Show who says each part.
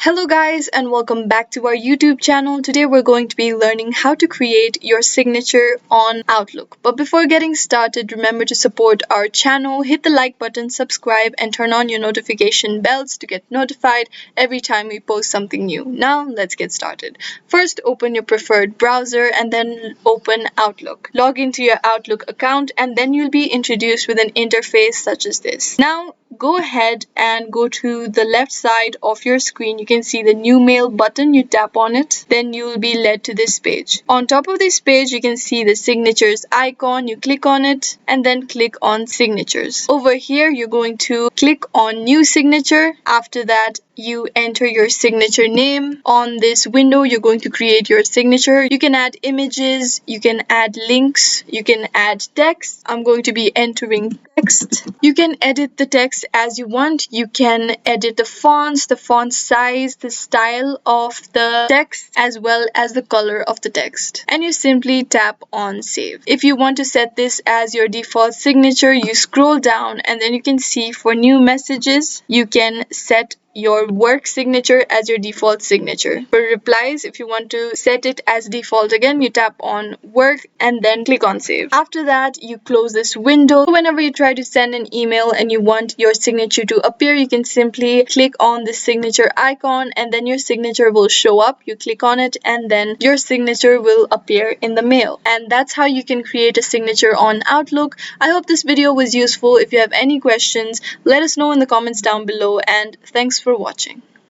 Speaker 1: Hello guys and welcome back to our YouTube channel. Today we're going to be learning how to create your signature on Outlook. But before getting started, remember to support our channel, hit the like button, subscribe and turn on your notification bells to get notified every time we post something new. Now let's get started. First, open your preferred browser and then open Outlook. Log into your Outlook account and then you'll be introduced with an interface such as this. Now go ahead and go to the left side of your screen. You can see the new mail button. You tap on it, then you will be led to this page. On top of this page you can see the signatures icon. You click on it and then click on signatures. Over here you're going to click on new signature. After that you enter your signature name. On this window you're going to create your signature. You can add images, you can add links, you can add text. I'm going to be entering text. You can edit the text as you want. You can edit the fonts, the font size, the style of the text, as well as the color of the text. And you simply tap on save. If you want to set this as your default signature, you scroll down and then you can see for new messages, you can set your work signature as your default signature. For replies, if you want to set it as default again, you tap on work and then click on save. After that, you close this window. Whenever you try to send an email and you want your signature to appear, you can simply click on the signature icon and then your signature will show up. You click on it and then your signature will appear in the mail. And that's how you can create a signature on Outlook. I hope this video was useful. If you have any questions, let us know in the comments down below, and thanks for watching.